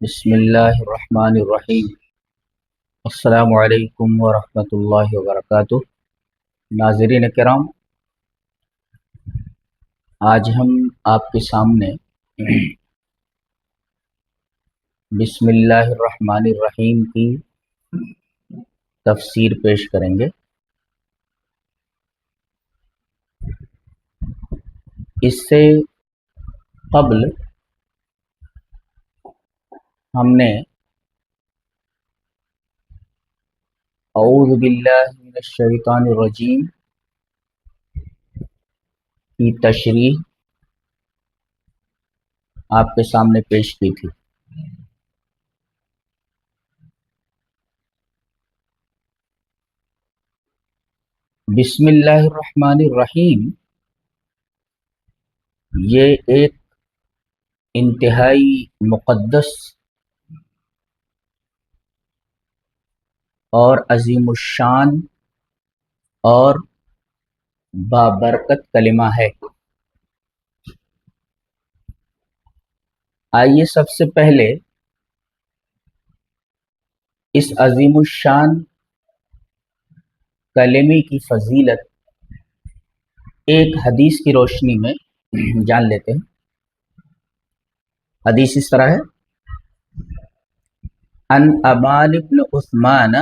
بسم اللہ الرحمن الرحیم۔ السلام علیکم ورحمۃ اللہ وبرکاتہ۔ ناظرین کرام، آج ہم آپ کے سامنے بسم اللہ الرحمن الرحیم کی تفسیر پیش کریں گے۔ اس سے قبل ہم نے اعوذ باللہ من الشیطان الرجیم کی تشریح آپ کے سامنے پیش کی تھی۔ بسم اللہ الرحمن الرحیم یہ ایک انتہائی مقدس اور عظیم الشان اور بابرکت کلمہ ہے۔ آئیے سب سے پہلے اس عظیم الشان کلمے کی فضیلت ایک حدیث کی روشنی میں جان لیتے ہیں۔ حدیث اس طرح ہے: ان ابان بن عثمان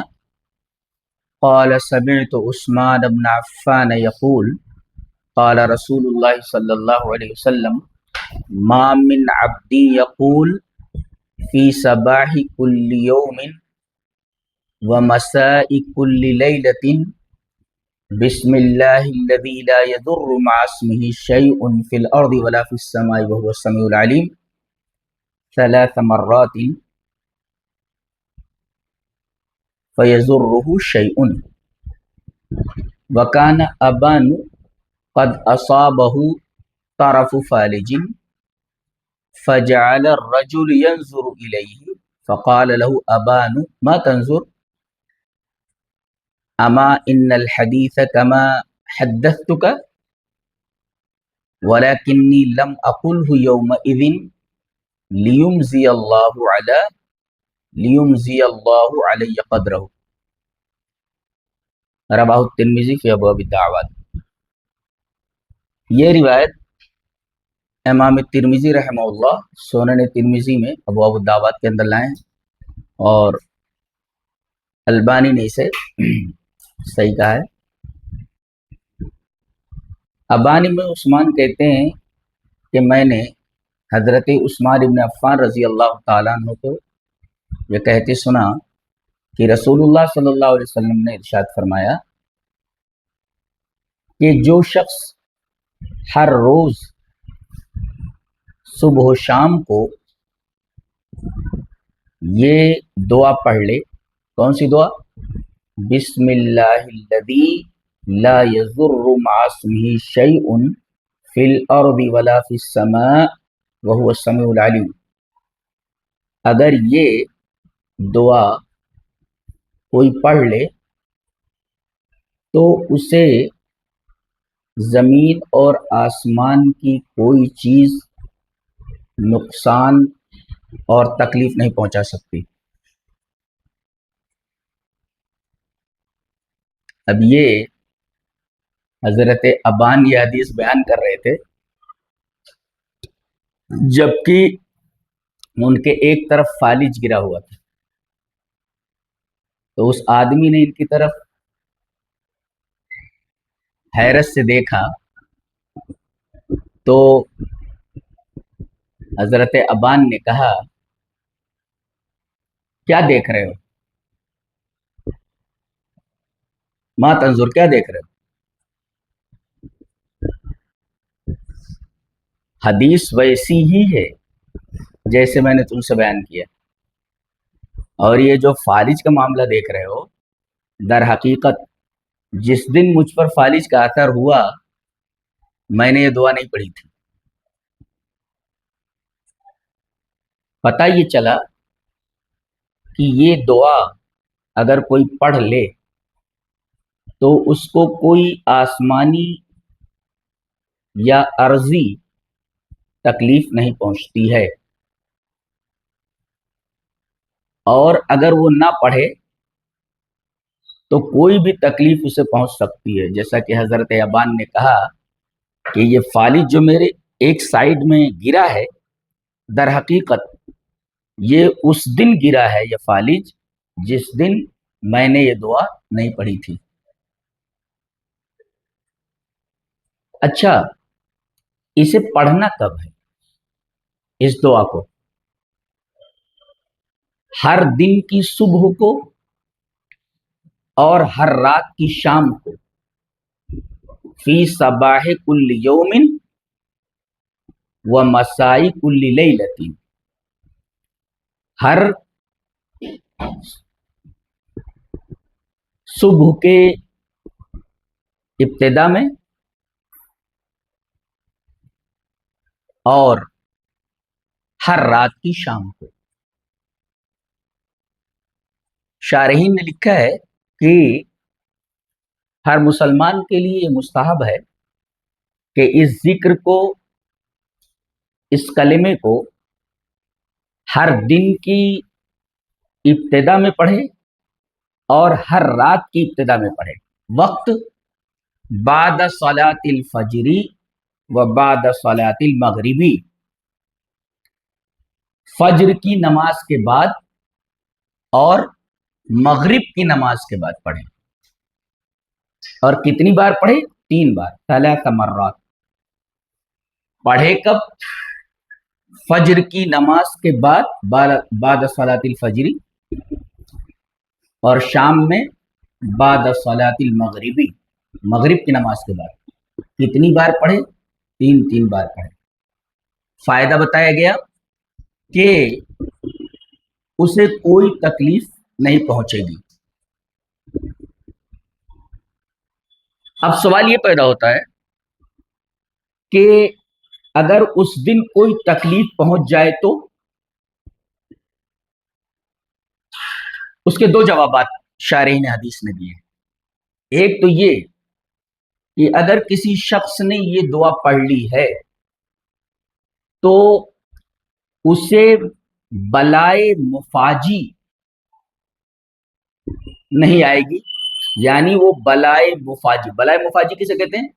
قال سمعت عثمان بن عفان يقول قال رسول الله صلى الله عليه وسلم ما من عبد يقول في صباح كل يوم ومساء كل ليلة بسم الله الذي لا يضر مع اسمه شيء في الأرض ولا في السماء وهو السميع العليم 3 مرات فيضره شيء وكان أبان قد أصابه طرف فالج فجعل الرجل ينظر إليه فقال له أبان ما تنظر أما إن الحديث كما حدثتك ولكني لم أقله يومئذ ليمزي الله علي قدره رواه الترمذی فی ابواب الدعوات۔ یہ روایت امام ترمذی رحمہ اللہ سنن ترمذی میں ابواب الدعوات کے اندر لائے ہیں اور البانی نے اسے صحیح کہا ہے۔ ابانی میں عثمان کہتے ہیں کہ میں نے حضرت عثمان ابن عفان رضی اللہ تعالیٰ عنہ کو یہ کہتے سنا کہ رسول اللہ صلی اللہ علیہ وسلم نے ارشاد فرمایا کہ جو شخص ہر روز صبح و شام کو یہ دعا پڑھ لے، کون سی دعا؟ بسم اللہ الذی لا یضر مع اسمہ شیء فی الارض ولا فی السماء وہو السمیع العلیم، اگر یہ دعا کوئی پڑھ لے تو اسے زمین اور آسمان کی کوئی چیز نقصان اور تکلیف نہیں پہنچا سکتی۔ اب یہ حضرت ابان یہ حدیث بیان کر رہے تھے جبکہ ان کے ایک طرف فالج گرا ہوا تھا، تو اس آدمی نے ان کی طرف حیرت سے دیکھا تو حضرت ابان نے کہا کیا دیکھ رہے ہو؟ ما تنظر، کیا دیکھ رہے ہو؟ حدیث ویسی ہی ہے جیسے میں نے تم سے بیان کیا، اور یہ جو فالج کا معاملہ دیکھ رہے ہو، در حقیقت جس دن مجھ پر فالج کا اثر ہوا میں نے یہ دعا نہیں پڑھی تھی۔ پتہ یہ چلا کہ یہ دعا اگر کوئی پڑھ لے تو اس کو کوئی آسمانی یا ارضی تکلیف نہیں پہنچتی ہے۔ اور اگر وہ نہ پڑھے تو کوئی بھی تکلیف اسے پہنچ سکتی ہے، جیسا کہ حضرت ابان نے کہا کہ یہ فالج جو میرے ایک سائیڈ میں گرا ہے، در حقیقت یہ اس دن گرا ہے یہ فالج جس دن میں نے یہ دعا نہیں پڑھی تھی۔ اچھا، اسے پڑھنا کب ہے اس دعا کو؟ ہر دن کی صبح کو اور ہر رات کی شام کو، فی صباح کل یوم و مسائی کل لیلۃ، ہر صبح کے ابتدا میں اور ہر رات کی شام کو۔ شارحین نے لکھا ہے کہ ہر مسلمان کے لیے یہ مستحب ہے کہ اس ذکر کو، اس کلمے کو ہر دن کی ابتدا میں پڑھے اور ہر رات کی ابتدا میں پڑھے، وقت بعد صلاۃ الفجر و بعد صلاۃ المغربی، فجر کی نماز کے بعد اور مغرب کی نماز کے بعد پڑھیں۔ اور کتنی بار پڑھے؟ 3 بار، 3 مرات۔ پڑھے کب؟ فجر کی نماز کے بعد، بعد صلاۃ الفجر، اور شام میں بعد صلاۃ المغربی، مغرب کی نماز کے بعد۔ کتنی بار پڑھے؟ 3 بار پڑھے۔ فائدہ بتایا گیا کہ اسے کوئی تکلیف نہیں پہنچے گی۔ اب سوال یہ پیدا ہوتا ہے کہ اگر اس دن کوئی تکلیف پہنچ جائے تو؟ اس کے 2 جوابات شارحین حدیث نے دیے۔ ایک تو یہ کہ اگر کسی شخص نے یہ دعا پڑھ لی ہے تو اسے بلائے مفاجی نہیں آئے گی، یعنی وہ بلائے مفاجی کسے کہتے ہیں؟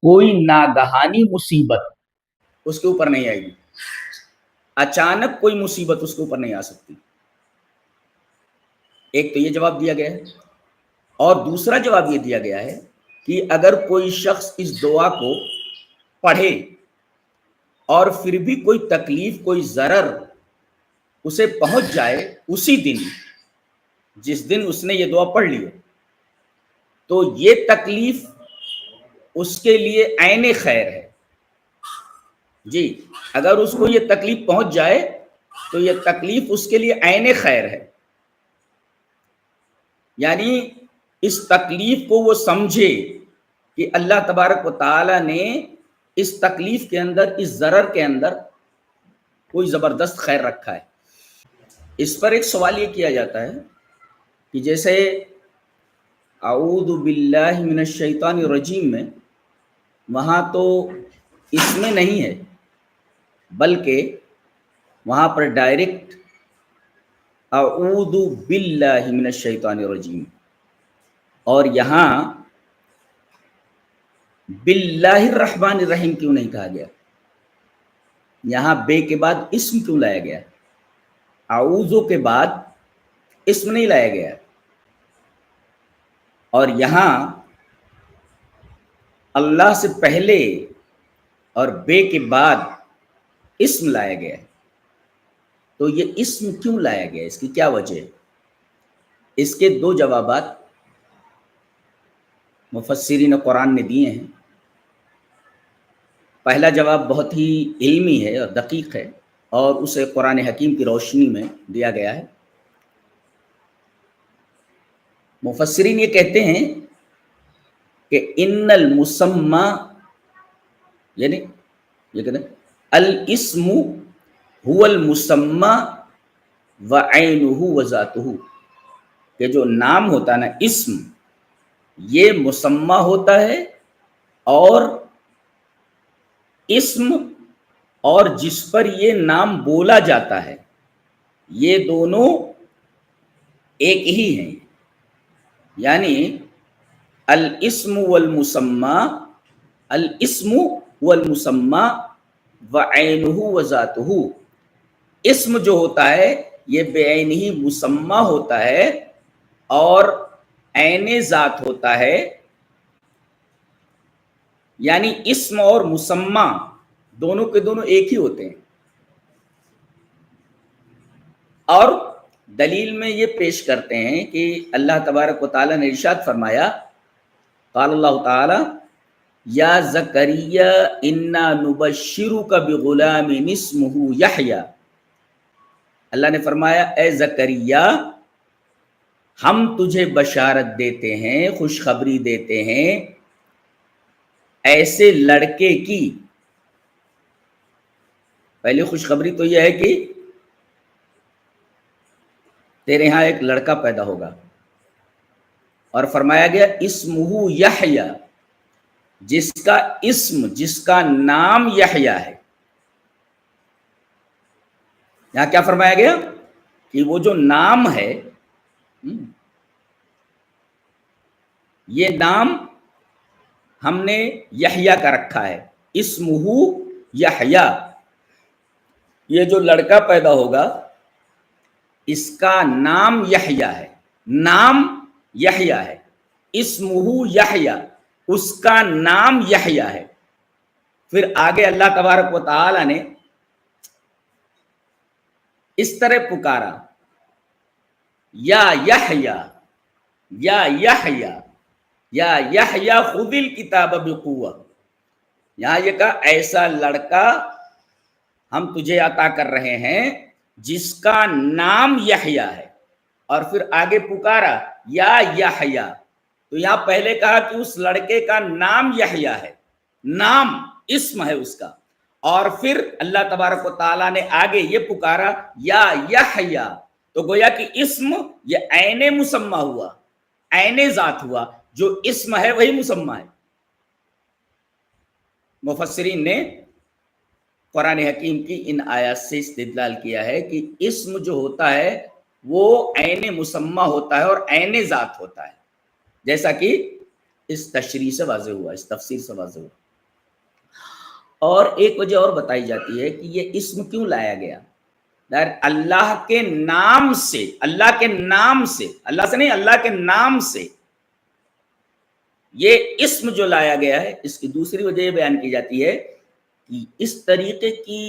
کوئی ناگہانی مصیبت اس کے اوپر نہیں آئے گی، اچانک کوئی مصیبت اس کے اوپر نہیں آ سکتی۔ ایک تو یہ جواب دیا گیا ہے، اور دوسرا جواب یہ دیا گیا ہے کہ اگر کوئی شخص اس دعا کو پڑھے اور پھر بھی کوئی تکلیف، کوئی ضرر اسے پہنچ جائے اسی دن جس دن اس نے یہ دعا پڑھ لی، تو یہ تکلیف اس کے لیے عین خیر ہے۔ جی، اگر اس کو یہ تکلیف پہنچ جائے تو یہ تکلیف اس کے لیے عین خیر ہے، یعنی اس تکلیف کو وہ سمجھے کہ اللہ تبارک و تعالی نے اس تکلیف کے اندر، اس ضرر کے اندر کوئی زبردست خیر رکھا ہے۔ اس پر ایک سوال یہ کیا جاتا ہے کہ جیسے اعوذ باللہ من الشیطان الرجیم میں، وہاں تو اس میں نہیں ہے، بلکہ وہاں پر ڈائریکٹ اعوذ باللہ من الشیطان الرجیم، اور یہاں باللہ الرحمن الرحیم کیوں نہیں کہا گیا؟ یہاں بے کے بعد اسم کیوں لایا گیا؟ اعوذ کے بعد اسم نہیں لایا گیا، اور یہاں اللہ سے پہلے اور بے کے بعد اسم لایا گیا۔ تو یہ اسم کیوں لایا گیا؟ اس کی کیا وجہ ہے؟ اس کے 2 جوابات مفسرین قرآن نے دیے ہیں۔ پہلا جواب بہت ہی علمی ہے اور دقیق ہے، اور اسے قرآن حکیم کی روشنی میں دیا گیا ہے۔ مفسرین یہ کہتے ہیں کہ ان المسمى، یعنی یہ کہتے ہیں الاسم هو المسمى وعینہ وذاتہ، کہ جو نام ہوتا ہے نا، اسم، یہ مسمى ہوتا ہے، اور اسم اور جس پر یہ نام بولا جاتا ہے، یہ دونوں ایک ہی ہیں، یعنی الاسم والمسمى، الاسم والمسمى وعینہ وذاتہ، اسم جو ہوتا ہے یہ بعینہ مسمى ہوتا ہے اور عین ذات ہوتا ہے، یعنی اسم اور مسمى دونوں کے دونوں ایک ہی ہوتے ہیں۔ اور دلیل میں یہ پیش کرتے ہیں کہ اللہ تبارک و تعالیٰ نے ارشاد فرمایا، قال اللہ تعالی یا زکریا انا نبشرک بغلام اسمہ یحییٰ، اللہ نے فرمایا اے زکریا ہم تجھے بشارت دیتے ہیں، خوشخبری دیتے ہیں ایسے لڑکے کی۔ پہلی خوشخبری تو یہ ہے کہ تیرے ہاں ایک لڑکا پیدا ہوگا، اور فرمایا گیا اسمہ یحییٰ، جس کا اسم، جس کا نام یحییٰ ہے۔ یہاں کیا فرمایا گیا کہ وہ جو نام ہے، یہ نام ہم نے یحییٰ کا رکھا ہے، اسمہ یحییٰ، یہ جو لڑکا پیدا ہوگا اس کا نام یحییٰ ہے، نام یحییٰ ہے، اسمہ یحییٰ، اس کا نام یحییٰ ہے۔ پھر آگے اللہ تبارک و تعالی نے اس طرح پکارا، یا یحییٰ، یا یحییٰ، یا یحییٰ خذ الکتاب بقوہ، یہاں یہ کہا ایسا لڑکا ہم تجھے عطا کر رہے ہیں جس کا نام یحییٰ ہے، اور پھر آگے پکارا یا یحییٰ، تو یہاں پہلے کہا کہ اس لڑکے کا نام یحییٰ ہے، نام اسم ہے اس کا، اور پھر اللہ تبارک و تعالیٰ نے آگے یہ پکارا یا یحییٰ، تو گویا کہ اسم یہ عین مسمى ہوا، عین ذات ہوا، جو اسم ہے وہی مسمى ہے۔ مفسرین نے قرآن حکیم کی ان آیات سے استدلال کیا ہے کہ اسم جو ہوتا ہے وہ عین مسمى ہوتا ہے اور عین ذات ہوتا ہے، جیسا کہ اس تشریح سے واضح ہوا، اس تفسیر سے واضح ہوا۔ اور ایک وجہ اور بتائی جاتی ہے کہ یہ اسم کیوں لایا گیا، اللہ کے نام سے، اللہ کے نام سے، اللہ سے نہیں، اللہ کے نام سے یہ اسم جو لایا گیا ہے، اس کی دوسری وجہ یہ بیان کی جاتی ہے کہ اس طریقے کی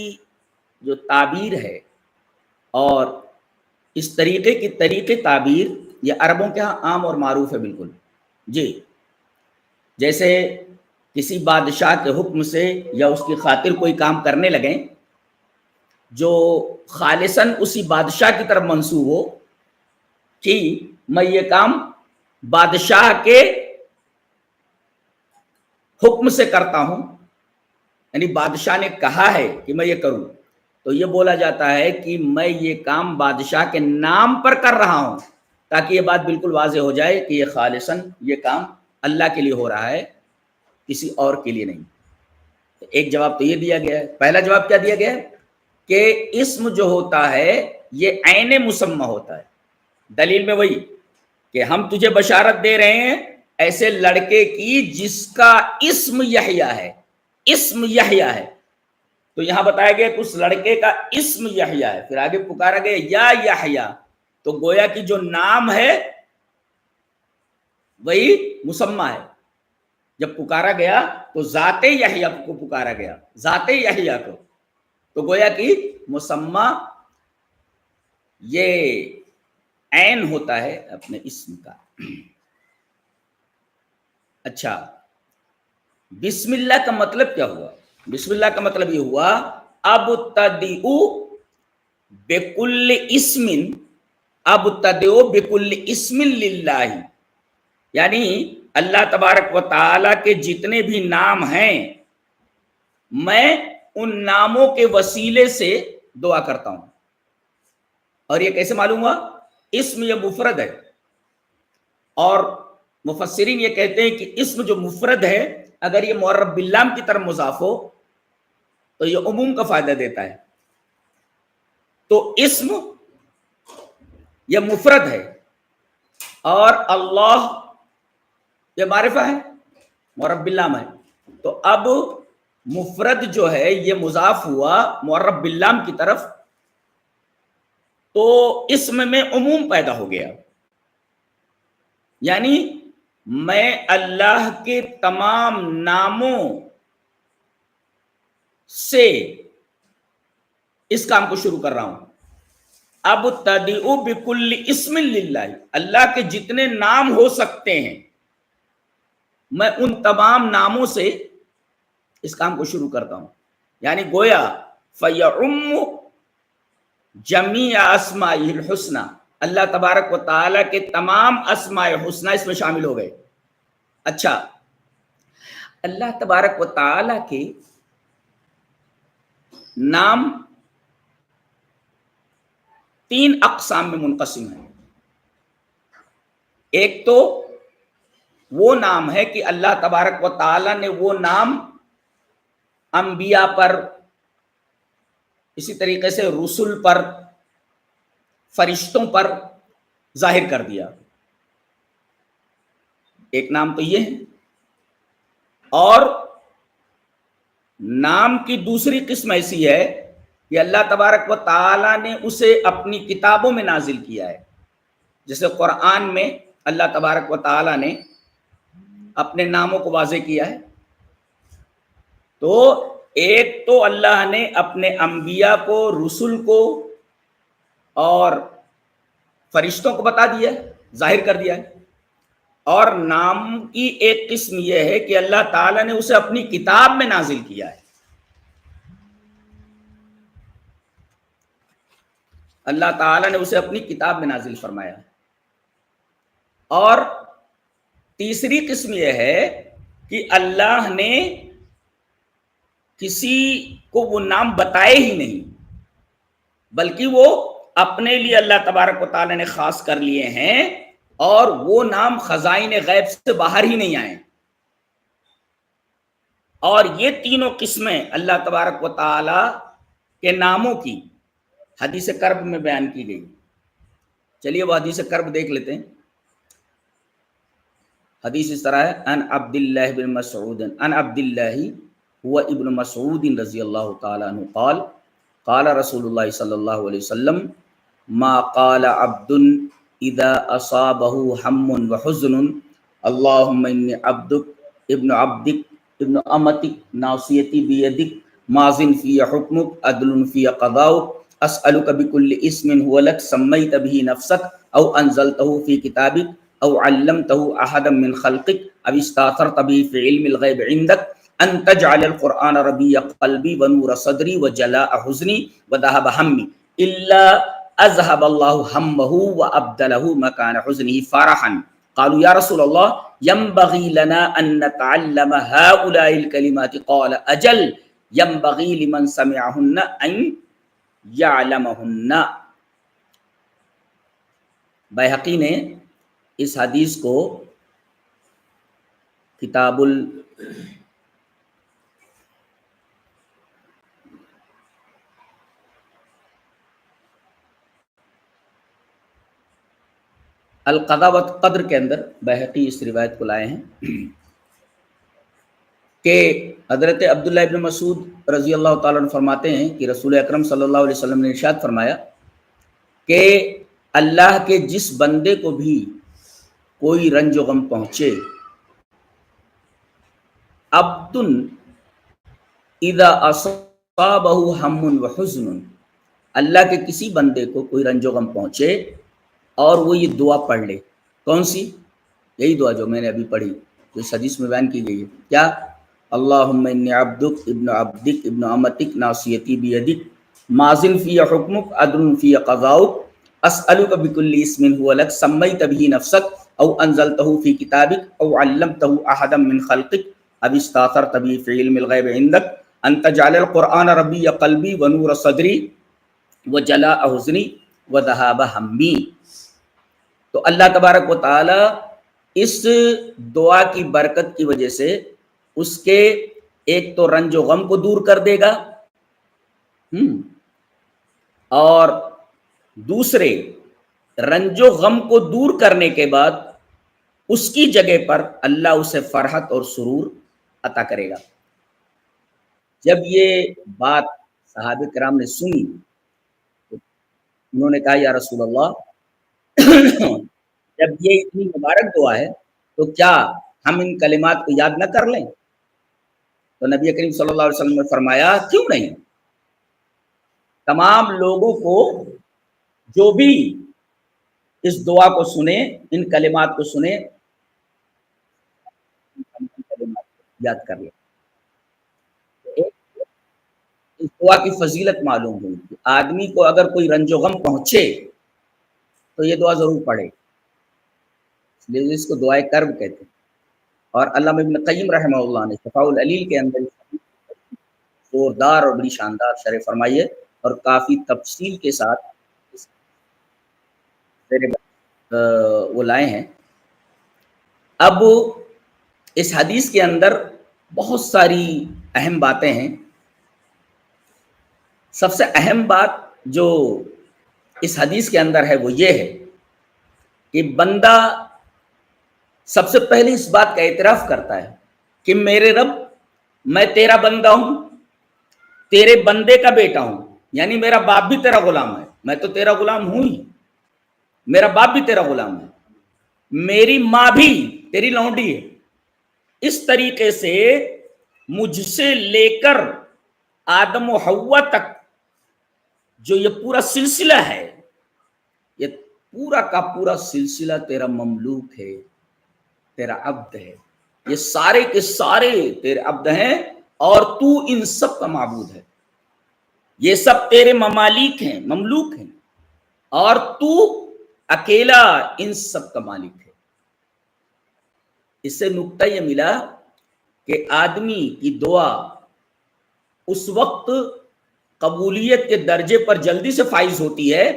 جو تعبیر ہے اور اس طریقے کی طریقے تعبیر یہ عربوں کے ہاں عام اور معروف ہے بالکل، جی، جیسے کسی بادشاہ کے حکم سے یا اس کی خاطر کوئی کام کرنے لگیں جو خالصاً اسی بادشاہ کی طرف منسوب ہو، کہ میں یہ کام بادشاہ کے حکم سے کرتا ہوں، یعنی بادشاہ نے کہا ہے کہ میں یہ کروں، تو یہ بولا جاتا ہے کہ میں یہ کام بادشاہ کے نام پر کر رہا ہوں، تاکہ یہ بات بالکل واضح ہو جائے کہ یہ خالصاً یہ کام اللہ کے لیے ہو رہا ہے، کسی اور کے لیے نہیں۔ ایک جواب تو یہ دیا گیا ہے۔ پہلا جواب کیا دیا گیا ہے کہ اسم جو ہوتا ہے یہ عین مسمى ہوتا ہے، دلیل میں وہی کہ ہم تجھے بشارت دے رہے ہیں ایسے لڑکے کی جس کا اسم یحییٰ ہے، اسم یحییٰ ہے، تو یہاں بتایا گیا کہ اس لڑکے کا اسم یحییٰ ہے، پھر آگے پکارا گیا یا یحییٰ، تو گویا کہ جو نام ہے وہی مسمى ہے۔ جب پکارا گیا تو ذات یحییٰ کو پکارا گیا، ذات یحییٰ کو، تو گویا کہ مسمى یہ عین ہوتا ہے اپنے اسم کا۔ اچھا، بسم اللہ کا مطلب کیا ہوا؟ بسم اللہ کا مطلب یہ ہوا ابتدئ بکل اسم، ابتدئ بکل اسم للہ، یعنی اللہ تبارک و تعالیٰ کے جتنے بھی نام ہیں میں ان ناموں کے وسیلے سے دعا کرتا ہوں۔ اور یہ کیسے معلوم ہوا؟ اسم یہ مفرد ہے، اور مفسرین یہ کہتے ہیں کہ اسم جو مفرد ہے اگر یہ معرب باللام کی طرف مضاف ہو تو یہ عموم کا فائدہ دیتا ہے، تو اسم یہ مفرد ہے اور اللہ یہ معرفہ ہے معرب باللام ہے، تو اب مفرد جو ہے یہ مضاف ہوا معرب باللام کی طرف، تو اسم میں عموم پیدا ہو گیا، یعنی میں اللہ کے تمام ناموں سے اس کام کو شروع کر رہا ہوں۔ اب تدعو بکل اسم للہ، اللہ کے جتنے نام ہو سکتے ہیں میں ان تمام ناموں سے اس کام کو شروع کرتا ہوں، یعنی گویا فَيَعُمُّ جَمِيعَ أَسْمَائِهِ الْحُسْنَى، اللہ تبارک و تعالیٰ کے تمام اسماء حسنہ اس میں شامل ہو گئے۔ اچھا، اللہ تبارک و تعالیٰ کے نام تین اقسام میں منقسم ہیں۔ ایک تو وہ نام ہے کہ اللہ تبارک و تعالیٰ نے وہ نام انبیاء پر، اسی طریقے سے رسول پر، فرشتوں پر ظاہر کر دیا، ایک نام تو یہ ہے۔ اور نام کی دوسری قسم ایسی ہے کہ اللہ تبارک و تعالیٰ نے اسے اپنی کتابوں میں نازل کیا ہے، جیسے قرآن میں اللہ تبارک و تعالیٰ نے اپنے ناموں کو واضح کیا ہے۔ تو ایک تو اللہ نے اپنے انبیاء کو، رسول کو اور فرشتوں کو بتا دیا ہے، ظاہر کر دیا ہے، اور نام کی ایک قسم یہ ہے کہ اللہ تعالیٰ نے اسے اپنی کتاب میں نازل کیا ہے۔ اللہ تعالیٰ نے اسے اپنی کتاب میں نازل فرمایا ہے۔ اور تیسری قسم یہ ہے کہ اللہ نے کسی کو وہ نام بتائے ہی نہیں، بلکہ وہ اپنے لیے اللہ تبارک و تعالیٰ نے خاص کر لیے ہیں، اور وہ نام خزائن غیب سے باہر ہی نہیں آئے۔ اور یہ تینوں قسمیں اللہ تبارک و تعالیٰ کے ناموں کی حدیث کرب میں بیان کی گئی۔ چلیے وہ حدیث کرب دیکھ لیتے ہیں۔ حدیث اس طرح ہے، ان عبداللہ بن مسعود ان عبداللہ هو ابن مسعود رضی اللہ تعالی عنہ قال قال رسول اللہ صلی اللہ علیہ وسلم ما قال عبد اذا اصابه هم وحزن اللهم انی عبدک ابن عبدک ابن امتک ناصیتی بیدک ماض فی حکمک عدل فی قضاؤک اسألک بکل اسم هو لک سمیت به نفسک او انزلته فی کتابک او علمته احدا من خلقک او استاثرت به فی علم الغیب عندک ان تجعل القرآن ربیع قلبی ونور صدری وجلاء حزنی وذهب ہمی الا اذهب اللہ ہمہ وابدلہ مکان حزنہ فرحا۔ قالوا یا رسول اللہ ينبغي لنا ان نتعلم هؤلاء الكلمات قال اجل ينبغي لمن سمعهن ان يعلمهن۔ بیہقی نے اس حدیث کو کتاب القضاء والقدر کے اندر بیہقی اس روایت کو لائے ہیں کہ حضرت عبداللہ ابن مسعود رضی اللہ تعالیٰ عنہ فرماتے ہیں کہ رسول اکرم صلی اللہ علیہ وسلم نے ارشاد فرمایا کہ اللہ کے جس بندے کو بھی کوئی رنج و غم پہنچے، عبد اذا اصابہ ہم وحزن، اللہ کے کسی بندے کو کوئی رنج و غم پہنچے اور وہ یہ دعا پڑھ لے، کون سی؟ یہی دعا جو میں نے ابھی پڑھی، جو اس حدیث میں بیان کی گئی ہے، کیا؟ اللہم انی عبدک ابن عبدک ابن امتک ناصیتی بیدک ماضٍ فی حکمک عدل فی قضاؤک اسألک بکل اسم هو لک سمیت به نفسک او انزلتہ فی کتابک او علمتہ احدا من خلقک او استاثرت به فی علم الغیب عندک ان تجعل القرآن ربیع قلبی ونور صدری وجلاء حزنی وذهاب ہمی۔ تو اللہ تبارک و تعالی اس دعا کی برکت کی وجہ سے اس کے ایک تو رنج و غم کو دور کر دے گا، اور دوسرے رنج و غم کو دور کرنے کے بعد اس کی جگہ پر اللہ اسے فرحت اور سرور عطا کرے گا۔ جب یہ بات صحابہ کرام نے سنی تو انہوں نے کہا یا رسول اللہ جب یہ اتنی مبارک دعا ہے تو کیا ہم ان کلمات کو یاد نہ کر لیں؟ تو نبی کریم صلی اللہ علیہ وسلم نے فرمایا کیوں نہیں، تمام لوگوں کو جو بھی اس دعا کو سنے، ان کلمات کو سنے، کلمات کو یاد کر لیں۔ اس دعا کی فضیلت معلوم ہوئی کہ آدمی کو اگر کوئی رنج و غم پہنچے تو یہ دعا ضرور پڑھے، اس لیے اس کو دعائے کرب کہتے ہیں۔ اور علامہ ابن قیم رحمہ اللہ نے شفاء العلیل کے اندر زوردار اور بڑی شاندار شرح فرمائی ہے اور کافی تفصیل کے ساتھ وہ لائے ہیں۔ اب اس حدیث کے اندر بہت ساری اہم باتیں ہیں۔ سب سے اہم بات جو اس حدیث کے اندر ہے وہ یہ ہے کہ بندہ سب سے پہلے اس بات کا اعتراف کرتا ہے کہ میرے رب، میں تیرا بندہ ہوں، تیرے بندے کا بیٹا ہوں، یعنی میرا باپ بھی تیرا غلام ہے، میں تو تیرا غلام ہوں ہی، میرا باپ بھی تیرا غلام ہے، میری ماں بھی تیری لونڈی ہے۔ اس طریقے سے مجھ سے لے کر آدم و حوا تک جو یہ پورا سلسلہ ہے، یہ پورا کا پورا سلسلہ تیرا مملوک ہے، تیرا عبد ہے، یہ سارے کے سارے تیرے عبد ہیں اور تو ان سب کا معبود ہے، یہ سب تیرے ممالک ہیں، مملوک ہیں، اور تو اکیلا ان سب کا مالک ہے۔ اس سے نقطہ یہ ملا کہ آدمی کی دعا اس وقت قبولیت کے درجے پر جلدی سے فائز ہوتی ہے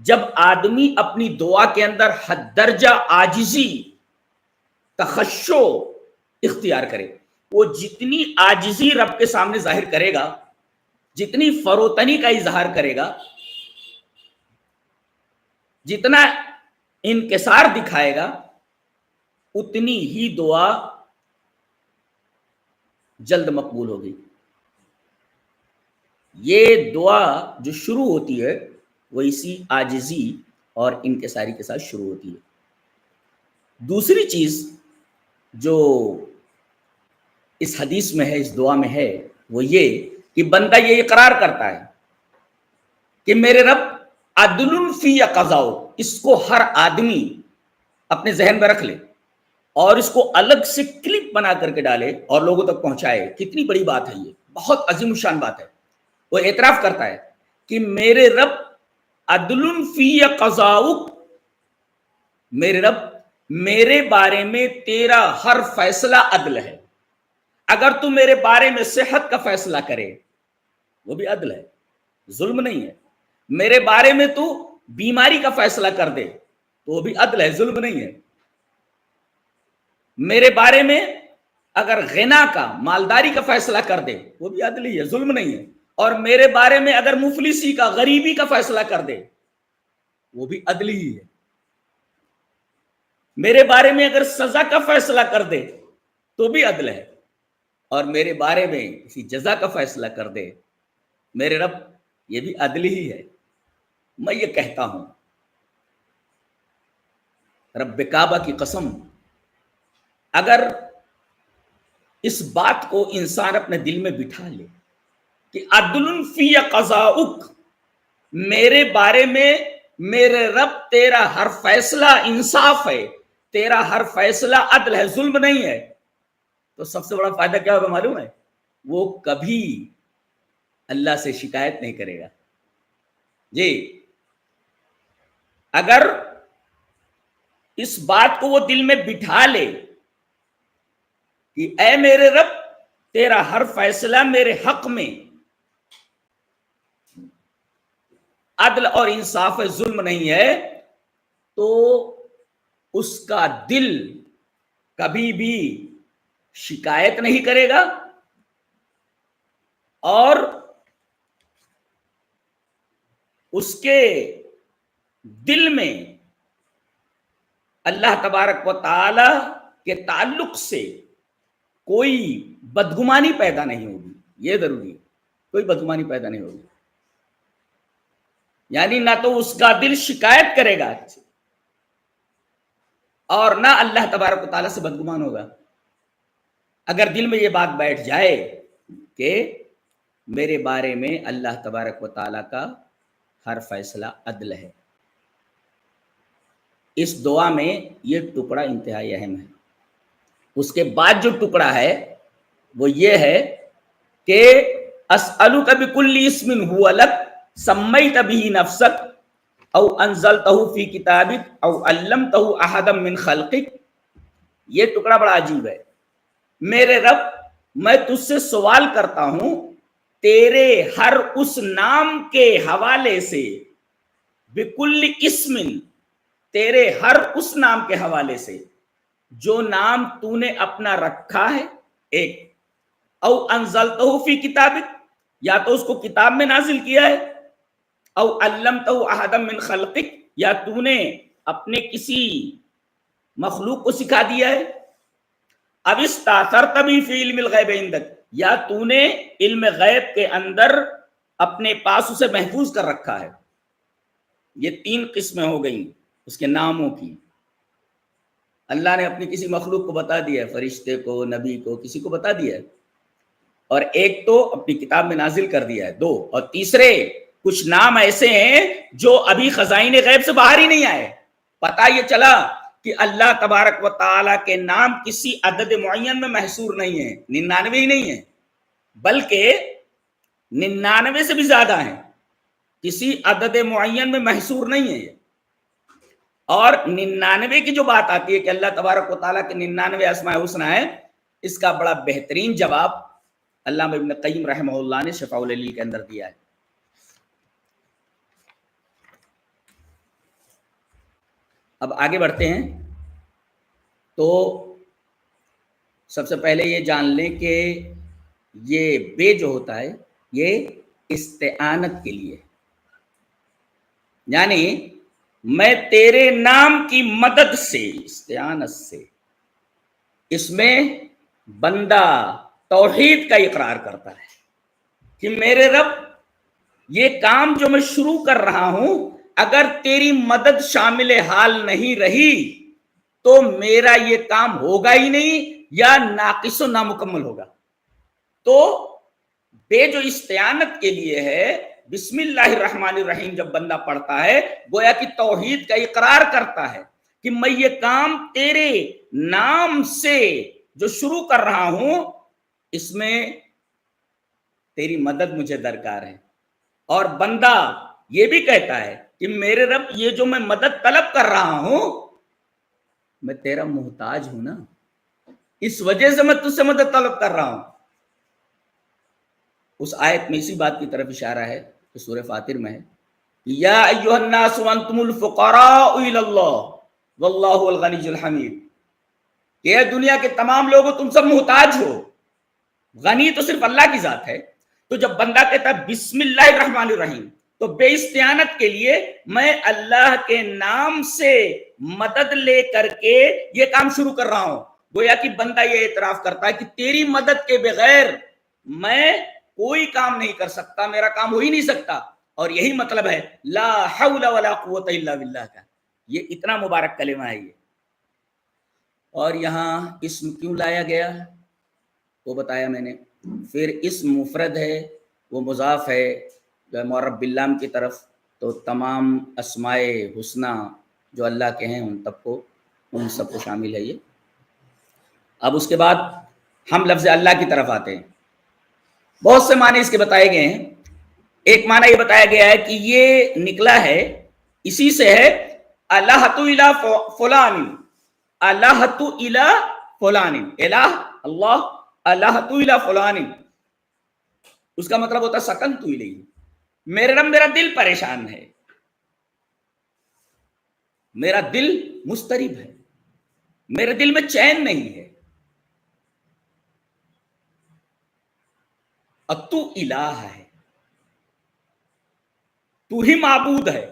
جب آدمی اپنی دعا کے اندر حد درجہ عاجزی، تخشع اختیار کرے۔ وہ جتنی عاجزی رب کے سامنے ظاہر کرے گا، جتنی فروتنی کا اظہار کرے گا، جتنا انکسار دکھائے گا، اتنی ہی دعا جلد مقبول ہوگی۔ یہ دعا جو شروع ہوتی ہے وہ اسی عاجزی اور انکساری کے ساتھ شروع ہوتی ہے۔ دوسری چیز جو اس حدیث میں ہے، اس دعا میں ہے، وہ یہ کہ بندہ یہ اقرار کرتا ہے کہ میرے رب عدل فی قضاء، اس کو ہر آدمی اپنے ذہن میں رکھ لے اور اس کو الگ سے کلپ بنا کر کے ڈالے اور لوگوں تک پہنچائے۔ کتنی بڑی بات ہے، یہ بہت عظیم الشان بات ہے۔ وہ اعتراف کرتا ہے کہ میرے رب عدل فی قضاء، میرے رب میرے بارے میں تیرا ہر فیصلہ عدل ہے۔ اگر تو میرے بارے میں صحت کا فیصلہ کرے وہ بھی عدل ہے، ظلم نہیں ہے۔ میرے بارے میں تو بیماری کا فیصلہ کر دے تو وہ بھی عدل ہے، ظلم نہیں ہے۔ میرے بارے میں اگر غنا کا، مالداری کا فیصلہ کر دے وہ بھی عدل ہی ہے، ظلم نہیں ہے۔ اور میرے بارے میں اگر مفلسی کا، غریبی کا فیصلہ کر دے وہ بھی عدل ہی ہے۔ میرے بارے میں اگر سزا کا فیصلہ کر دے تو بھی عدل ہے، اور میرے بارے میں کسی جزا کا فیصلہ کر دے میرے رب، یہ بھی عدل ہی ہے۔ میں یہ کہتا ہوں رب کعبہ کی قسم، اگر اس بات کو انسان اپنے دل میں بٹھا لے کہ عدل فی قضاؤک، میرے بارے میں میرے رب تیرا ہر فیصلہ انصاف ہے، تیرا ہر فیصلہ عدل ہے، ظلم نہیں ہے، تو سب سے بڑا فائدہ کیا ہوگا معلوم ہے؟ وہ کبھی اللہ سے شکایت نہیں کرے گا۔ جی، اگر اس بات کو وہ دل میں بٹھا لے کہ اے میرے رب تیرا ہر فیصلہ میرے حق میں عدل اور انصاف ہے، ظلم نہیں ہے، تو اس کا دل کبھی بھی شکایت نہیں کرے گا اور اس کے دل میں اللہ تبارک و تعالی کے تعلق سے کوئی بدگمانی پیدا نہیں ہوگی، یہ ضروری ہے، کوئی بدگمانی پیدا نہیں ہوگی، یعنی نہ تو اس کا دل شکایت کرے گا اور نہ اللہ تبارک و تعالیٰ سے بدگمان ہوگا۔ اگر دل میں یہ بات بیٹھ جائے کہ میرے بارے میں اللہ تبارک و تعالیٰ کا ہر فیصلہ عدل ہے، اس دعا میں یہ ٹکڑا انتہائی اہم ہے۔ اس کے بعد جو ٹکڑا ہے وہ یہ ہے کہ اسألک بکل اسم هو لک سمیت به نفسک او انزلتہ فی کتابک او علمتہ احدا من خلقک۔ یہ ٹکڑا بڑا عجیب ہے۔ میرے رب، میں تجھ سے سوال کرتا ہوں تیرے ہر اس نام کے حوالے سے، بکل اسم، تیرے ہر اس نام کے حوالے سے جو نام تو نے اپنا رکھا ہے، ایک، او انزلتہ فی کتابک، یا تو اس کو کتاب میں نازل کیا ہے، او علمتہ احدا من خلقک، یا تو نے اپنے کسی مخلوق کو سکھا دیا ہے، اب استاثرت بھی فی علم الغیب عندک، یا تو نے علم غیب کے اندر اپنے پاس اسے محفوظ کر رکھا ہے۔ یہ تین قسمیں ہو گئیں اس کے ناموں کی۔ اللہ نے اپنی کسی مخلوق کو بتا دیا ہے، فرشتے کو، نبی کو، کسی کو بتا دیا ہے، اور ایک تو اپنی کتاب میں نازل کر دیا ہے، دو، اور تیسرے کچھ نام ایسے ہیں جو ابھی خزائن غیب سے باہر ہی نہیں آئے۔ پتہ یہ چلا کہ اللہ تبارک و تعالیٰ کے نام کسی عدد معین میں محصور نہیں ہے، 99 ہی نہیں ہے، بلکہ 99 سے بھی زیادہ ہیں، کسی عدد معین میں محصور نہیں ہے۔ اور 99 کی جو بات آتی ہے کہ اللہ تبارک و تعالیٰ کے 99 اسماء الحسنی ہیں، اس کا بڑا بہترین جواب علامہ ابن قیم رحمہ اللہ نے شفاء العلیل کے اندر دیا ہے۔ اب آگے بڑھتے ہیں تو سب سے پہلے یہ جان لیں کہ یہ بے جو ہوتا ہے یہ استعانت کے لیے، یعنی میں تیرے نام کی مدد سے، استعانت سے، اس میں بندہ توحید کا اقرار کرتا ہے کہ میرے رب، یہ کام جو میں شروع کر رہا ہوں اگر تیری مدد شامل حال نہیں رہی تو میرا یہ کام ہوگا ہی نہیں یا ناقص و نامکمل ہوگا۔ تو بے جو استعانت کے لیے ہے، بسم اللہ الرحمن الرحیم جب بندہ پڑھتا ہے گویا کہ توحید کا اقرار کرتا ہے کہ میں یہ کام تیرے نام سے جو شروع کر رہا ہوں اس میں تیری مدد مجھے درکار ہے۔ اور بندہ یہ بھی کہتا ہے کہ میرے رب، یہ جو میں مدد طلب کر رہا ہوں میں تیرا محتاج ہوں نا، اس وجہ سے میں تجھ سے مدد طلب کر رہا ہوں۔ اس آیت میں اسی بات کی طرف اشارہ ہے کہ سورہ فاطر میں ہے، یا ایھا الناس انتم الفقراء الی اللہ واللہ الغنی الحمید، کہ دنیا کے تمام لوگوں تم سب محتاج ہو، غنی تو صرف اللہ کی ذات ہے۔ تو جب بندہ کہتا ہے بسم اللہ الرحمن الرحیم تو بے استعانت کے لیے میں اللہ کے نام سے مدد لے کر کے یہ کام شروع کر رہا ہوں۔ گویا کہ بندہ یہ اعتراف کرتا ہے کہ تیری مدد کے بغیر میں کوئی کام نہیں کر سکتا، میرا کام ہو ہی نہیں سکتا۔ اور یہی مطلب ہے لا حول ولا قوت الا باللہ کا، یہ اتنا مبارک کلمہ ہے یہ۔ اور یہاں اسم کیوں لایا گیا وہ بتایا میں نے۔ پھر اسم مفرد ہے، وہ مضاف ہے معرب باللام کی طرف، تو تمام اسماء حسنہ جو اللہ کے ہیں ان سب کو شامل ہے یہ۔ اب اس کے بعد ہم لفظ اللہ کی طرف آتے ہیں۔ بہت سے معنی اس کے بتائے گئے ہیں۔ ایک معنی یہ بتایا گیا ہے کہ یہ نکلا ہے، اسی سے ہے الہۃ الی فلان، الہۃ الی فلان، الہ اللہ، الہۃ الی فلان، اس کا مطلب ہوتا ہے سکنت الیہ، میرے رب میرا دل پریشان ہے، میرا دل مضطرب ہے، میرے دل میں چین نہیں ہے، اور تو الہ ہے، تو ہی معبود ہے،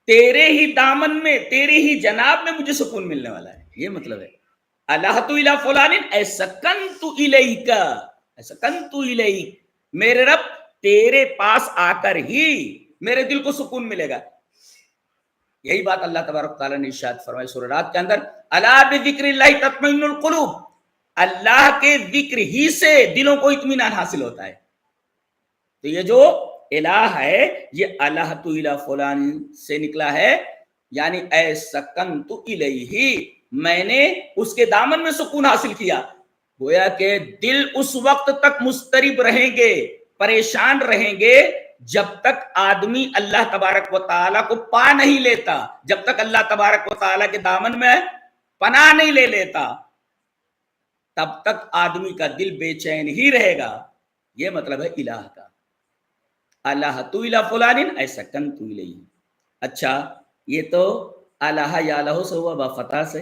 تیرے ہی دامن میں، تیرے ہی جناب میں مجھے سکون ملنے والا ہے. یہ مطلب ہے الہۃ الی فلان اے سکنت الیک، اے سکنت الیک، میرے رب تیرے پاس آ کر ہی میرے دل کو سکون ملے گا. یہی بات اللہ تبارک تعالیٰ نے ارشاد فرمائی سورہ رات کے اندر، الا بذکر اللہ تطمئن القلوب، اللہ کے ذکر ہی سے دلوں کو اطمینان حاصل ہوتا ہے. تو یہ جو الہ ہے یہ الہۃ الی فلان سے نکلا ہے، یعنی اے سکنت الیہ، میں نے اس کے دامن میں سکون حاصل کیا. گویا کہ دل اس وقت تک مضطرب رہیں گے، پریشان رہیں گے جب تک آدمی اللہ تبارک و تعالیٰ کو پا نہیں لیتا، جب تک اللہ تبارک و تعالیٰ کے دامن میں پناہ نہیں لے لیتا، تب تک آدمی کا دل بے چین ہی رہے گا. یہ مطلب ہے الہ کا، الہۃ الی فلان اے سکنت الیہ. اچھا یہ تو الہ یا لہو سے ہوا با فتح سے.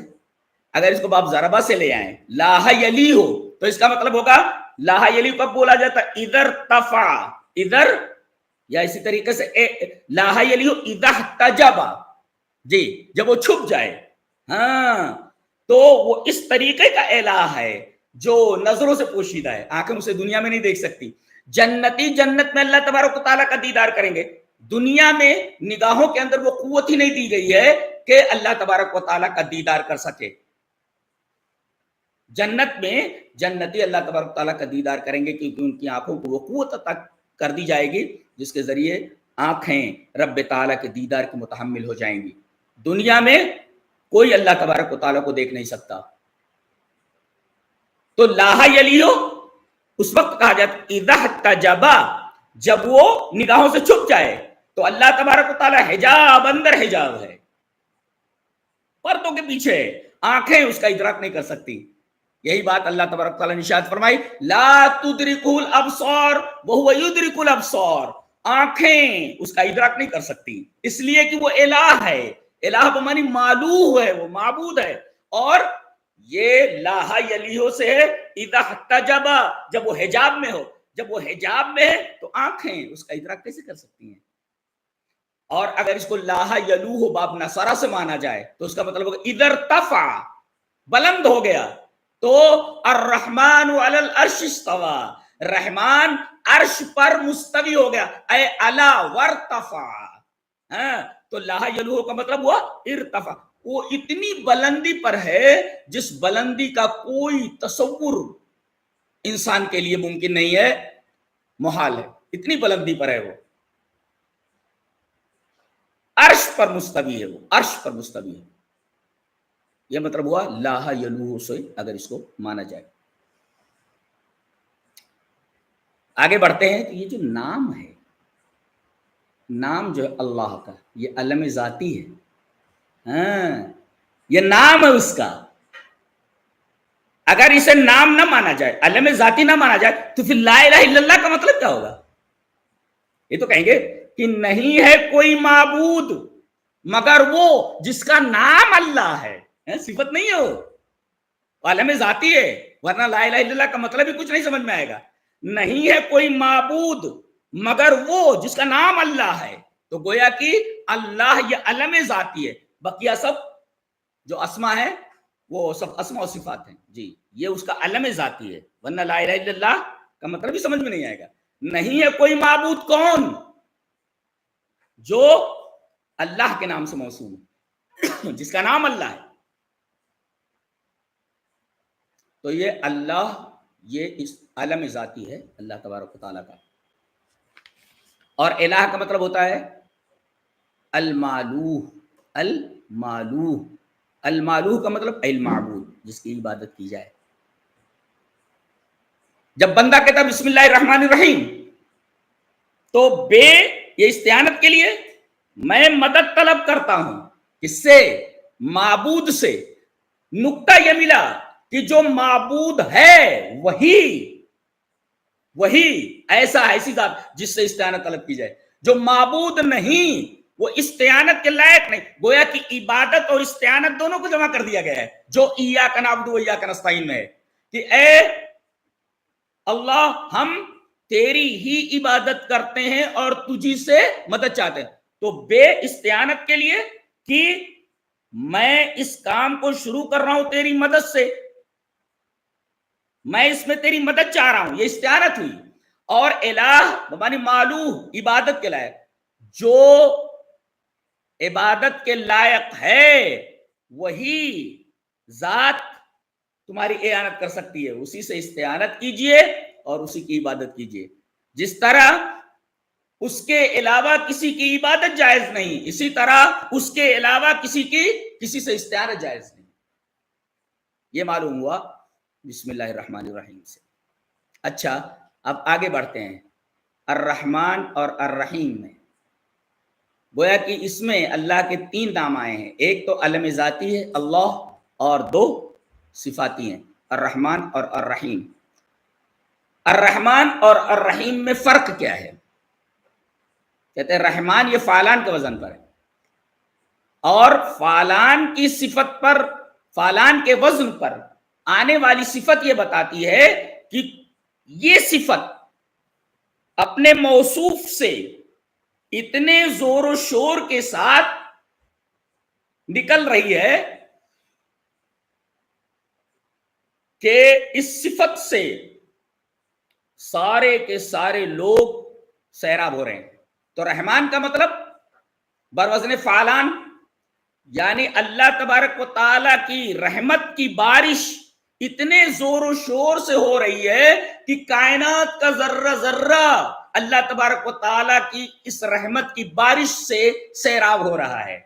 اگر اس کو باب ضربہ سے لے آئیں، لاہ یلی ہو، تو اس کا مطلب ہوگا لاہ یلی کب بولا جاتا ہے؟ ادھر تفا، ادھر، یا اسی طریقے سے لاہ یلی ہو اذا احتجبا، جی جب وہ چھپ جائے. ہاں تو وہ اس طریقے کا الہ ہے جو نظروں سے پوشیدہ ہے، آنکھیں اسے دنیا میں نہیں دیکھ سکتی. جنتی جنت میں اللہ تبارک و تعالیٰ کا دیدار کریں گے، دنیا میں نگاہوں کے اندر وہ قوت ہی نہیں دی گئی ہے کہ اللہ تبارک و تعالیٰ کا دیدار کر سکے. جنت میں جنتی اللہ تبارک و تعالیٰ کا دیدار کریں گے کیونکہ ان کی آنکھوں کو وہ قوت عطا کر دی جائے گی جس کے ذریعے آنکھیں رب تعالیٰ کے دیدار کی متحمل ہو جائیں گی. دنیا میں کوئی اللہ تبارک و تعالیٰ کو دیکھ نہیں سکتا. تو لاہ یلیو اس وقت کہا جاتا اذا احتجبا، جب وہ نگاہوں سے چھپ جائے. تو اللہ تبارک و تعالیٰ حجاب، اندر حجاب ہے، پردوں کے پیچھے، آنکھیں اس کا ادراک نہیں کر سکتی. یہی بات اللہ تبارک تعالیٰ نے ارشاد فرمائی، لا تدرکہ الابصار وہو یدرک الابصار، آنکھیں اس کا ادراک نہیں کر سکتی، اس لیے کہ وہ الہ ہے. الہ بمانی معلوہ ہے، وہ معبود ہے. اور یہ لاہ یلیہ سے ہے اذا احتجب، جب وہ حجاب میں ہو. جب وہ حجاب میں ہے تو آنکھیں اس کا ادراک کیسے کر سکتی ہیں؟ اور اگر اس کو لاہ یلوہ باب نصرہ سے مانا جائے تو اس کا مطلب ہوگا ادھر تفع، بلند ہو گیا. تو الرحمن علی العرش استوى، رحمان عرش پر مستوی ہو گیا، اے علا وارتفع. تو لاہ یلوہ کا مطلب ہوا ارتفع، وہ اتنی بلندی پر ہے جس بلندی کا کوئی تصور انسان کے لیے ممکن نہیں ہے، محال ہے. اتنی بلندی پر ہے وہ، عرش پر مستوی ہے، وہ عرش پر مستوی ہے. یہ مطلب ہوا لاہ یلوہ سے اگر اس کو مانا جائے. آگے بڑھتے ہیں. تو یہ جو نام ہے، نام جو ہے اللہ کا، یہ علم ذاتی ہے. یہ نام ہے اس کا. اگر اسے نام نہ مانا جائے، علم ذاتی نہ مانا جائے، تو پھر لا الہ الا اللہ کا مطلب کیا ہوگا؟ یہ تو کہیں گے کہ نہیں ہے کوئی معبود مگر وہ جس کا نام اللہ ہے. صفت نہیں ہے، وہ عالم ذاتی ہے، ورنہ لا الہ الا اللہ کا مطلب ہی کچھ نہیں سمجھ میں آئے گا. نہیں ہے کوئی معبود مگر وہ جس کا نام اللہ ہے. تو گویا کہ اللہ یہ علم ذاتی ہے، بقیہ سب جو اسما ہے وہ سب اسما و صفات ہیں. جی یہ اس کا علم ذاتی ہے، ورنہ لا الہ الا اللہ کا مطلب ہی سمجھ میں نہیں آئے گا. نہیں ہے کوئی معبود، کون؟ جو اللہ کے نام سے موسوم ہے، جس کا نام اللہ ہے. تو یہ اللہ، یہ اس عالم ذاتی ہے اللہ تبارک و تعالیٰ کا. اور الہ کا مطلب ہوتا ہے المعلوہ. المعلوہ، المعلوہ کا مطلب المعبود، جس کی عبادت کی جائے. جب بندہ کہتا بسم اللہ الرحمن الرحیم تو بے یہ استعانت کے لیے میں مدد طلب کرتا ہوں. کس سے؟ معبود سے. نقطہ یہ ملا کہ جو معبود ہے وہی ایسی ذات جس سے استعانت طلب کی جائے. جو معبود نہیں وہ استعانت کے لائق نہیں. گویا کہ عبادت اور استعانت دونوں کو جمع کر دیا گیا ہے جو ایاک نعبد و ایاک نستعین میں ہے، کہ اے اللہ ہم تیری ہی عبادت کرتے ہیں اور تجھی سے مدد چاہتے ہیں. تو بے استعانت کے لیے کہ میں اس کام کو شروع کر رہا ہوں تیری مدد سے، میں اس میں تیری مدد چاہ رہا ہوں، یہ استعانت ہوئی۔ اور الہ معنی معلوہ، عبادت کے لائق، جو عبادت کے لائق ہے وہی ذات تمہاری اعانت کر سکتی ہے، اسی سے استعانت کیجئے اور اسی کی عبادت کیجئے۔ جس طرح اس کے علاوہ کسی کی عبادت جائز نہیں، اسی طرح اس کے علاوہ کسی سے استعانت جائز نہیں۔ یہ معلوم ہوا بسم اللہ الرحمن الرحیم سے۔ اچھا، اب آگے بڑھتے ہیں الرحمن اور الرحیم میں۔ گویا کہ اس میں اللہ کے 3 نام آئے ہیں، ایک تو علم ذاتی ہے اللہ، اور 2 صفاتی ہیں الرحمن اور الرحیم۔ الرحمن اور الرحیم میں فرق کیا ہے؟ کہتے ہیں رحمان یہ فعلان کے وزن پر ہے، اور فعلان کی صفت پر، فعلان کے وزن پر آنے والی صفت یہ بتاتی ہے کہ یہ صفت اپنے موصوف سے اتنے زور و شور کے ساتھ نکل رہی ہے کہ اس صفت سے سارے کے سارے لوگ سیراب ہو رہے ہیں۔ تو رحمان کا مطلب بروزن فعلان، یعنی اللہ تبارک و تعالی کی رحمت کی بارش اتنے زور و شور سے ہو رہی ہے کہ کائنات کا ذرہ ذرہ اللہ تبارک و تعالی کی اس رحمت کی بارش سے سیراب ہو رہا ہے۔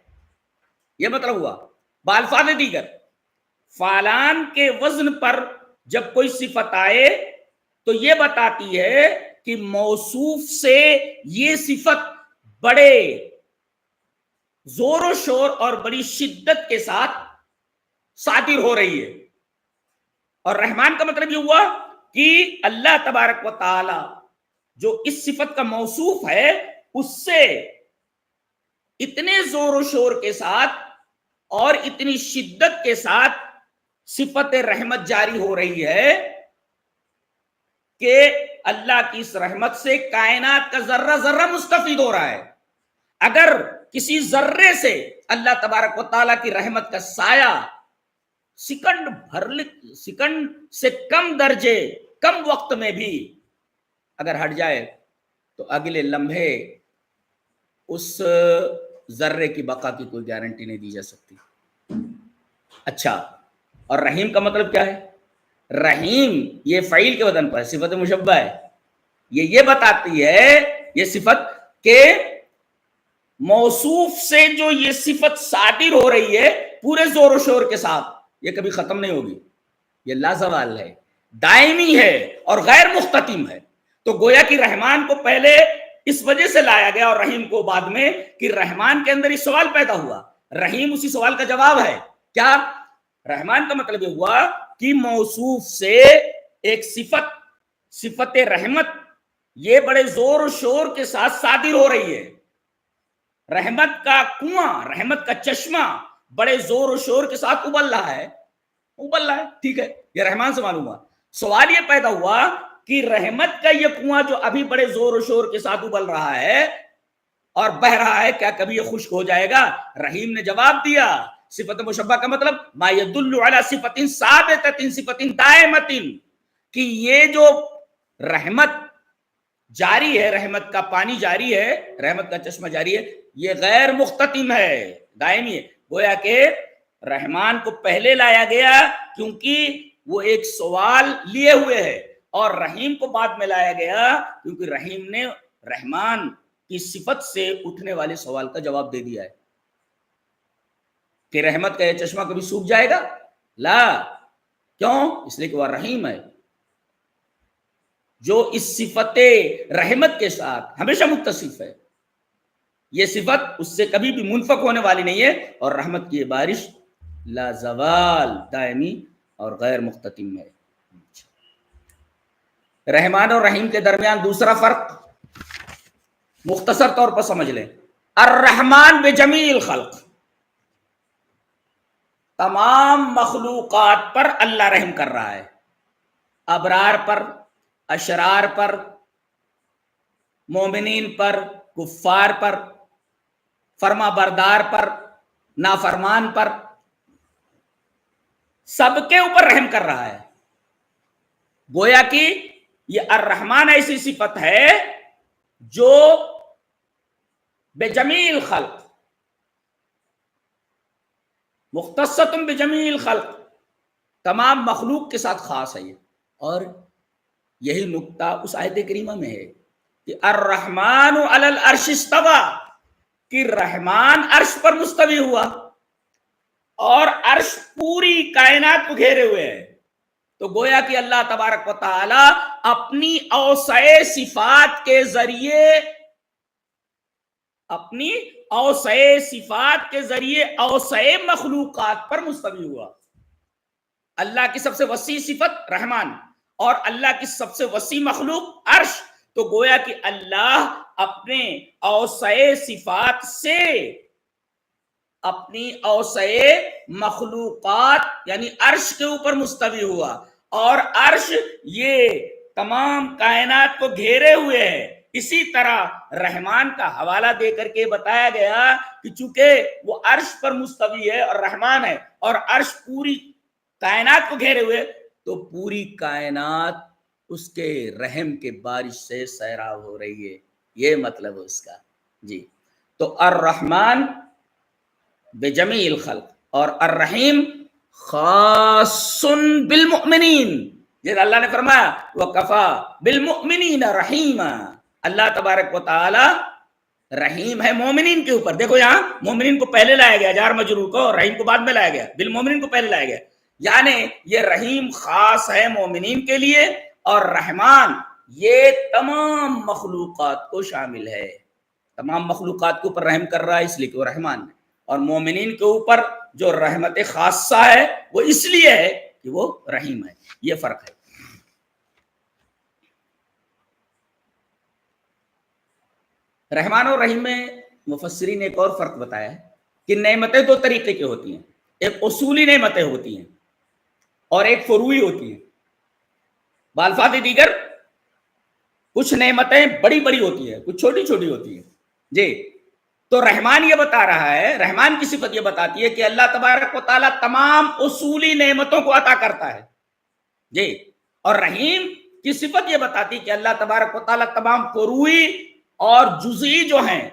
یہ مطلب ہوا۔ بالفاظ دیگر، فعلان کے وزن پر جب کوئی صفت آئے تو یہ بتاتی ہے کہ موصوف سے یہ صفت بڑے زور و شور اور بڑی شدت کے ساتھ صادر ہو رہی ہے۔ اور رحمان کا مطلب یہ ہوا کہ اللہ تبارک و تعالی جو اس صفت کا موصوف ہے اس سے اتنے زور و شور کے ساتھ اور اتنی شدت کے ساتھ صفت رحمت جاری ہو رہی ہے کہ اللہ کی اس رحمت سے کائنات کا ذرہ ذرہ مستفید ہو رہا ہے۔ اگر کسی ذرے سے اللہ تبارک و تعالیٰ کی رحمت کا سایہ سیکنڈ سے کم درجے، کم وقت میں بھی اگر ہٹ جائے تو اگلے لمحے اس ذرے کی بقا کی کوئی گارنٹی نہیں دی جا سکتی۔ اچھا، اور رحیم کا مطلب کیا ہے؟ رحیم یہ فعیل کے وزن پر صفت مشبہ ہے۔ یہ بتاتی ہے یہ صفت کہ موصوف سے جو یہ صفت صادر ہو رہی ہے پورے زور و شور کے ساتھ، یہ کبھی ختم نہیں ہوگی، یہ لازوال ہے، دائمی ہے اور غیر مختتم ہے۔ تو گویا کہ رحمان کو پہلے اس وجہ سے لایا گیا اور رحیم کو بعد میں، کہ رحمان کے اندر اس سوال پیدا ہوا، رحیم اسی سوال کا جواب ہے۔ کیا؟ رحمان کا مطلب یہ ہوا کہ موصوف سے ایک صفت رحمت یہ بڑے زور و شور کے ساتھ صادر ہو رہی ہے۔ رحمت کا کنواں، رحمت کا چشمہ بڑے زور و شور کے ساتھ ابل رہا ہے، ٹھیک ہے، یہ رحمان سے معلوم ہوا۔ سوال یہ پیدا ہوا کہ رحمت کا یہ کنواں جو ابھی بڑے زور و شور کے ساتھ ابل رہا ہے اور بہ رہا ہے، کیا کبھی یہ خشک ہو جائے گا؟ رحیم نے جواب دیا، صفت مشبہ کا مطلب ما يدل علی صفت ثابتۃ صفت دائمۃ، کہ یہ جو رحمت جاری ہے، رحمت کا پانی جاری ہے، رحمت کا چشمہ جاری ہے، یہ غیر مختتم ہے، دائمی ہے۔ گویا کہ رحمان کو پہلے لایا گیا کیونکہ وہ ایک سوال لیے ہوئے ہے، اور رحیم کو بعد میں لایا گیا کیونکہ رحیم نے رحمان کی صفت سے اٹھنے والے سوال کا جواب دے دیا ہے کہ رحمت کا یہ چشمہ کبھی سوکھ جائے گا؟ لا، کیوں؟ اس لیے کہ وہ رحیم ہے، جو اس صفت رحمت کے ساتھ ہمیشہ متصف ہے۔ یہ صفت اس سے کبھی بھی منفک ہونے والی نہیں ہے، اور رحمت کی یہ بارش لا زوال، دائمی اور غیر مختتم ہے۔ رحمان اور رحیم کے درمیان دوسرا فرق مختصر طور پر سمجھ لیں۔ الرحمن بجمیع الخلق، تمام مخلوقات پر اللہ رحم کر رہا ہے، ابرار پر، اشرار پر، مومنین پر، کفار پر، فرما بردار پر، نافرمان پر، سب کے اوپر رحم کر رہا ہے. گویا کہ یہ الرحمن ایسی صفت ہے جو بجمیع الخلق، مختصۃ بجمیع الخلق، تمام مخلوق کے ساتھ خاص ہے یہ. اور یہی نقطہ اس آیت کریمہ میں ہے کہ الرحمن علی العرش استوی، کہ رحمان عرش پر مستوی ہوا اور عرش پوری کائنات کو گھیرے ہوئے ہے. تو گویا کہ اللہ تبارک و تعالی اپنی اوسع صفات کے ذریعے، اپنی اوسع صفات کے ذریعے اوسع مخلوقات پر مستوی ہوا. اللہ کی سب سے وسیع صفت رحمان اور اللہ کی سب سے وسیع مخلوق عرش. تو گویا کہ اللہ اپنے اوسع صفات سے اپنی اوسع مخلوقات یعنی عرش کے اوپر مستوی ہوا، اور عرش یہ تمام کائنات کو گھیرے ہوئے ہے. اسی طرح رحمان کا حوالہ دے کر کے بتایا گیا کہ چونکہ وہ عرش پر مستوی ہے اور رحمان ہے اور عرش پوری کائنات کو گھیرے ہوئے، تو پوری کائنات اس کے رحم کے بارش سے سیراب ہو رہی ہے. یہ مطلب ہے اس کا. جی تو الرحمن بجمیع الخلق اور الرحیم خاص بالمؤمنین. جیسے اللہ نے فرمایا وَكَفَى بِالْمُؤْمِنِينَ رَحِيمًا، اللہ تبارک و تعالی رحیم ہے مومنین کے اوپر. دیکھو یہاں مومنین کو پہلے لایا گیا جار مجرور کو، اور رحیم کو بعد میں لایا گیا، بالمومنین کو پہلے لایا گیا. یعنی یہ رحیم خاص ہے مومنین کے لیے، اور رحمان یہ تمام مخلوقات کو شامل ہے. تمام مخلوقات کے اوپر رحم کر رہا ہے اس لیے کہ وہ رحمان ہے، اور مومنین کے اوپر جو رحمت خاصہ ہے وہ اس لیے ہے کہ وہ رحیم ہے. یہ فرق ہے. رحمان اور رحیم میں مفسرین نے ایک اور فرق بتایا ہے کہ نعمتیں دو طریقے کی ہوتی ہیں. ایک اصولی نعمتیں ہوتی ہیں اور ایک فروعی ہوتی ہیں. بالفاظ دیگر کچھ نعمتیں بڑی بڑی ہوتی ہیں، کچھ چھوٹی چھوٹی ہوتی ہیں. جی تو رحمان یہ بتا رہا ہے، رحمان کی صفت یہ بتاتی ہے کہ اللہ تبارک و تعالیٰ تمام اصولی نعمتوں کو عطا کرتا ہے. جی اور رحیم کی صفت یہ بتاتی ہے کہ اللہ تبارک و تعالیٰ تمام فروعی اور جزئی جو ہیں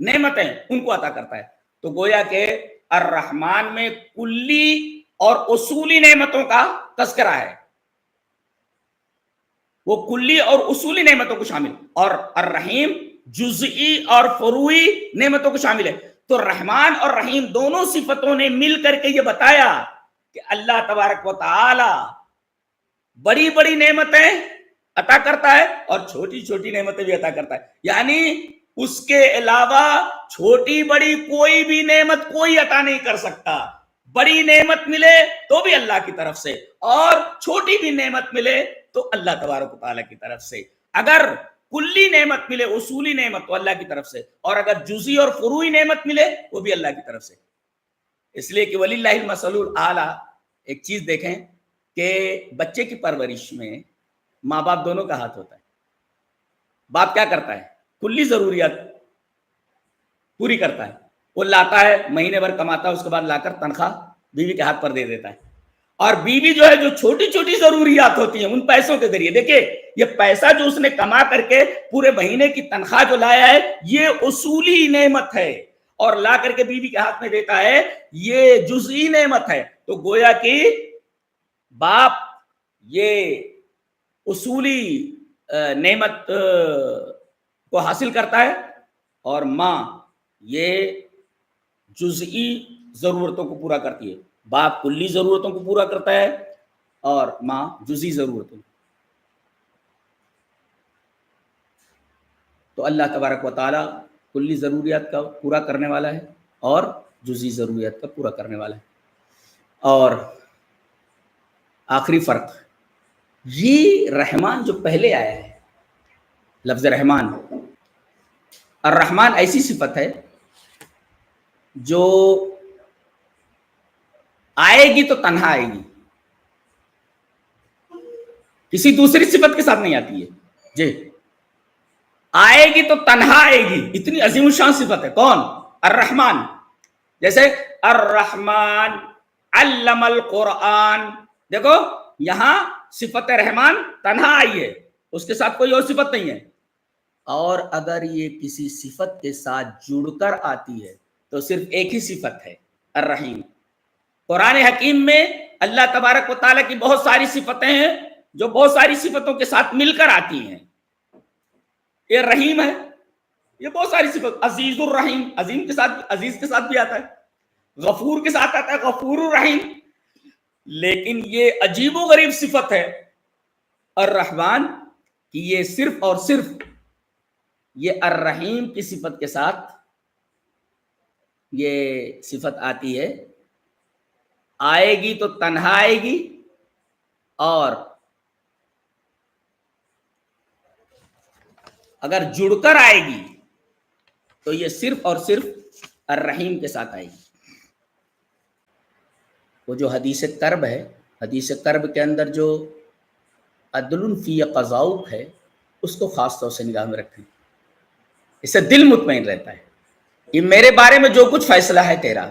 نعمتیں ان کو عطا کرتا ہے. تو گویا کہ الرحمن میں کلی اور اصولی نعمتوں کا تذکرہ ہے، وہ کلی اور اصولی نعمتوں کو شامل، اور الرحیم جزئی اور فروعی نعمتوں کو شامل ہے. تو رحمان اور رحیم دونوں صفتوں نے مل کر کے یہ بتایا کہ اللہ تبارک و تعالی بڑی بڑی نعمتیں عطا کرتا ہے اور چھوٹی چھوٹی نعمتیں بھی عطا کرتا ہے. یعنی اس کے علاوہ چھوٹی بڑی کوئی بھی نعمت کوئی عطا نہیں کر سکتا. بڑی نعمت ملے تو بھی اللہ کی طرف سے، اور چھوٹی بھی نعمت ملے تو اللہ تبارک و تعالیٰ کی طرف سے. اگر کلی نعمت ملے اصولی نعمت تو اللہ کی طرف سے، اور اگر جزئی اور فروعی نعمت ملے وہ بھی اللہ کی طرف سے. اس لیے کہ وَلِلَّهِ الْمَثَلُ الْأَعْلَىٰ. ایک چیز دیکھیں کہ بچے کی پرورش میں ماں باپ دونوں کا ہاتھ ہوتا ہے. باپ کیا کرتا ہے؟ کلی ضروریات پوری کرتا ہے، وہ لاتا ہے مہینے بھر کماتا ہے، اس کے بعد لا کر تنخواہ بیوی کے ہاتھ پر دے دیتا ہے. اور بیوی جو ہے جو چھوٹی چھوٹی ضروریات ہوتی ہیں ان پیسوں کے ذریعے، دیکھیں یہ پیسہ جو اس نے کما کر کے پورے مہینے کی تنخواہ جو لایا ہے یہ اصولی نعمت ہے، اور لا کر کے بیوی کے ہاتھ میں دیتا ہے یہ جزئی نعمت ہے. تو گویا کہ باپ یہ اصولی نعمت کو حاصل کرتا ہے اور ماں یہ جزئی ضرورتوں کو پورا کرتی ہے. باپ کلی ضرورتوں کو پورا کرتا ہے اور ماں جزئی ضرورتوں. تو اللہ تبارک و تعالیٰ کلی ضروریات کا پورا کرنے والا ہے اور جزئی ضروریات کا پورا کرنے والا ہے. اور آخری فرق یہ رحمان جو پہلے آیا ہے لفظ رحمان، الرحمن ایسی صفت ہے جو آئے گی تو تنہا آئے گی، کسی دوسری صفت کے ساتھ نہیں آتی ہے. جی آئے گی تو تنہا آئے گی، اتنی عظیم الشان صفت ہے. کون؟ الرحمن. جیسے الرحمن علم القرآن، دیکھو یہاں صفت رحمان تنہا آئی ہے، اس کے ساتھ کوئی اور صفت نہیں ہے. اور اگر یہ کسی صفت کے ساتھ جڑ کر آتی ہے تو صرف ایک ہی صفت ہے، الرحیم. قرآن حکیم میں اللہ تبارک و تعالیٰ کی بہت ساری صفتیں ہیں جو بہت ساری صفتوں کے ساتھ مل کر آتی ہیں. یہ رحیم ہے، یہ بہت ساری صفت. عزیز الرحیم، عظیم کے ساتھ، عزیز کے ساتھ بھی آتا ہے. غفور کے ساتھ آتا ہے، غفور الرحیم. لیکن یہ عجیب و غریب صفت ہے الرحمن کہ یہ صرف اور صرف یہ الرحیم کی صفت کے ساتھ یہ صفت آتی ہے. آئے گی تو تنہا آئے گی، اور اگر جڑ کر آئے گی تو یہ صرف اور صرف الرحیم کے ساتھ آئے گی. وہ جو حدیث کرب ہے، حدیث کرب کے اندر جو عدل فی قضاؤک ہے، اس کو خاص طور سے نگاہ میں رکھیں. اس سے دل مطمئن رہتا ہے کہ میرے بارے میں جو کچھ فیصلہ ہے تیرا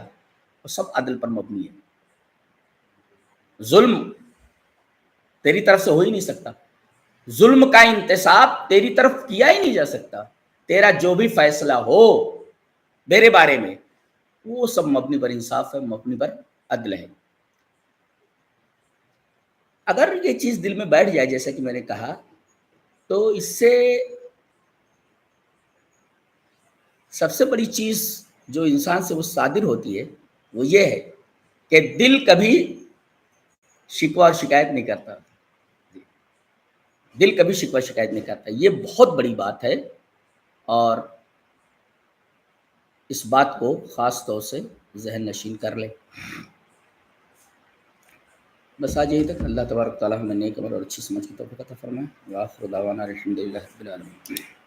وہ سب عدل پر مبنی ہے. ظلم تیری طرف سے ہو ہی نہیں سکتا، ظلم کا انتصاب تیری طرف کیا ہی نہیں جا سکتا. تیرا جو بھی فیصلہ ہو میرے بارے میں وہ سب مبنی پر انصاف ہے، مبنی پر عدل ہے. اگر یہ چیز دل میں بیٹھ جائے جیسا کہ میں نے کہا، تو اس سے سب سے بڑی چیز جو انسان سے وہ صادر ہوتی ہے وہ یہ ہے کہ دل کبھی شکوہ اور شکایت نہیں کرتا. دل کبھی شکوہ شکایت نہیں کرتا. یہ بہت بڑی بات ہے، اور اس بات کو خاص طور سے ذہن نشین کر لیں. بس آج یہی تک. اللہ تبارک تعالیٰ ہمیں نیک عمل اور اچھی سمجھ کی توفیق عطا فرمائے. وآخر دعوانا الحمدللہ رب العالمین.